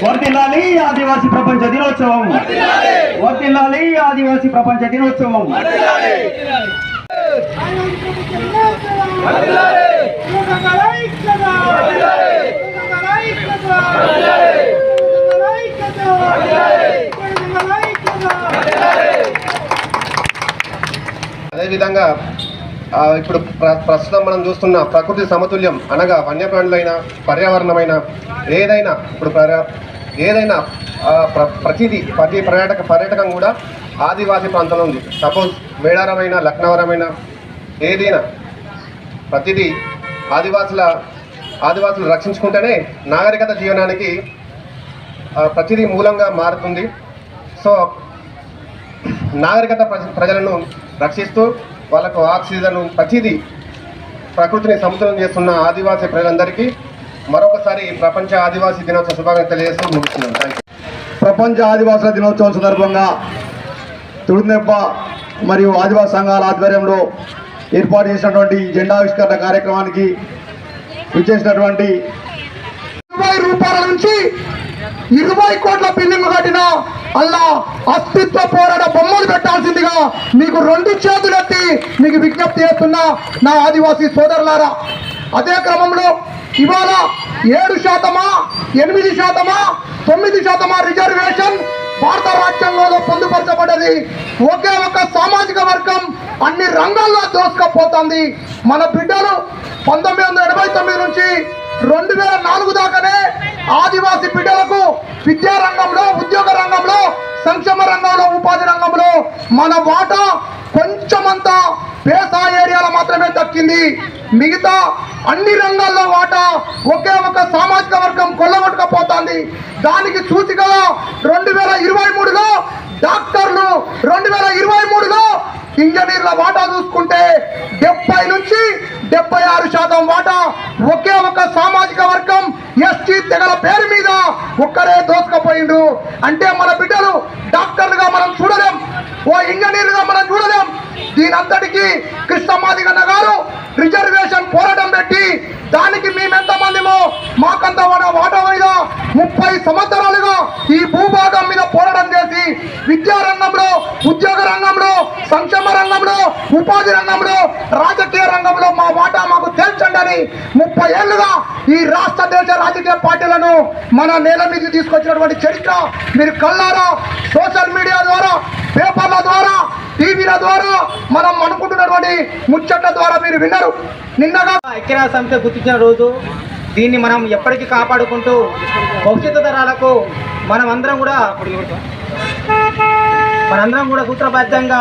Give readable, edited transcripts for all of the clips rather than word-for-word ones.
వర్ధిల్లాలి ఆదివాసీ ప్రపంచ దినోత్సవం. వర్ధిల్లాలి ఆదివాసీ ప్రపంచ దినోత్సవం. అదేవిధంగా ఇప్పుడు ప్రస్తుతం మనం చూస్తున్న ప్రకృతి సమతుల్యం అనగా వన్యప్రాణులైన పర్యావరణమైన ఏదైనా ఇప్పుడు ఏదైనా ప్రతి పర్యాటకం కూడా ఆదివాసీ ప్రాంతంలో ఉంది. సపోజ్ మేడారమైన లక్నవరమైన ఏదైనా ప్రతిదీ ఆదివాసులు రక్షించుకుంటేనే నాగరికత జీవనానికి ప్రతిదీ మూలంగా మారుతుంది. సో నాగరికత ప్రజలను రక్షిస్తూ వాళ్ళకు ఆక్సిజన్ ప్రతిదీ ప్రకృతిని సమతుల్యం చేస్తున్న ఆదివాసీ ప్రజలందరికీ మరొకసారి ప్రపంచ ఆదివాసీ దినోత్సవ శుభాకాంక్షలు తెలియజేస్తూ ముగిస్తున్నాను. Thank you. ప్రపంచ ఆదివాసుల దినోత్సవం సందర్భంగా తుడుదెబ్బ మరియు ఆదివాసీ సంఘాల ఆధ్వర్యంలో ఏర్పాటు చేసినటువంటి జెండావిష్కరణ కార్యక్రమానికి విచ్చేసినటువంటి 20 రూపాయల నుంచి 20 కోట్ల బిల్డింగ్ కట్టిన అల్లా అస్తిత్వ పోరాట బొమ్మలు పెట్టాల్సిందిగా మీకు 2 చేతులెత్తి మీకు విజ్ఞప్తి చేస్తున్నా నా ఆదివాసీ సోదరులారా. అదే క్రమంలో ఇవాళ 7%, 8%, 9% రిజర్వేషన్ భారత రాజ్యాంగంలో పొందుపరచబడ్డది. ఒకే ఒక సామాజిక వర్గం అన్ని రంగాల్లో దోసుకపోతుంది. మన బిడ్డలు 1989 నుంచి 2004 దాకానే ఆదివాసీ బిడ్డలకు విద్యా రంగంలో, ఉద్యోగ రంగంలో, సంక్షేమ రంగంలో, ఉపాధి రంగంలో మన వాటా కొంచెమంతా పేసా ఏరియాలో మాత్రమే దక్కింది. మిగతా అన్ని రంగాల్లో వాటా ఒకే ఒక సామాజిక వర్గం కొల్లగొట్టుకపోతుంది. దానికి సూచికగా 2023లో డాక్టర్లు, 2023లో ఇంజనీర్ల వాటా చూసుకుంటే 70 నుంచి 76% వాటా ఒకే ఒక సామాజిక వర్గం ఎస్టీ తెగల పేరు మీద ఒక్కరే దోసుకపోయిండు. అంటే మన బిడ్డలు డాక్టర్లుగా మనం చూడలేం, ఓ ఇంజనీర్లుగా మనం చూడలేం. దీనంతటికీ కృష్ణమాదిగన్న గారు రిజర్వేషన్ పోరాటం పెట్టి దానికి మేమెంతమందిమో మాకంత వాటా మీద 30 సంవత్సరాలుగా ఈ భూభాగం మీద పోరాటం చేసి విద్యా రంగంలో, ఉద్యోగ రంగంలో, సంక్షేమ రంగంలో, ఉపాధి రంగంలో, రాజకీయ రంగంలో మా వాటా మాకు తేల్చండి అని 30 ఏళ్లుగా ఈ రాష్ట్ర దేశ రాజకీయ పార్టీలను మన నేల మీద తీసుకొచ్చినటువంటి చరిత్ర మీరు కళ్ళారా, సోషల్ మీడియా ద్వారా, పేపర్ల ద్వారా, టీవీల ద్వారా, మనం అనుకుంటున్నటువంటి ముచ్చట్ల ద్వారా మీరు విన్నారు. నిన్నగా ఐక్యరాజ్య సమితి గుర్తించిన రోజు దీన్ని మనం ఎప్పటికీ కాపాడుకుంటూ భవిష్యత్తు తరాలకు మనందరం కూడా సూత్రబద్ధంగా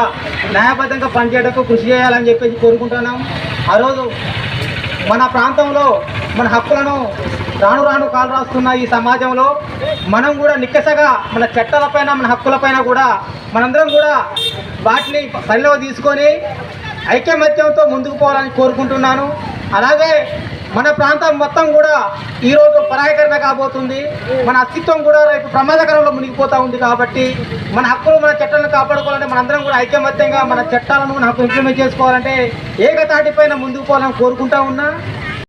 న్యాయబద్ధంగా పనిచేయడానికి కృషి చేయాలని చెప్పేసి కోరుకుంటున్నాం. ఆ రోజు మన ప్రాంతంలో మన హక్కులను రాను కాలు రాస్తున్న ఈ సమాజంలో మనం కూడా నిక్కసగా మన చట్టాలపైన, మన హక్కులపైన కూడా మనందరం కూడా వాటిని పరిలో తీసుకొని ఐకమత్యంతో ముందుకు పోవాలని కోరుకుంటున్నాను. అలాగే మన ప్రాంతం మొత్తం కూడా ఈరోజు పరాయకరణ కాబోతుంది. మన అస్తిత్వం కూడా రేపు ప్రమాదకరంలో మునిగిపోతూ ఉంది. కాబట్టి మన హక్కులు, మన చట్టాలను కాపాడుకోవాలంటే మనందరం కూడా ఐకమత్యంగా మన చట్టాలను, మన హక్కు ఇంప్లిమెంట్ చేసుకోవాలంటే ఏకతాటిపైన ముందుకు పోవాలని కోరుకుంటా ఉన్నా.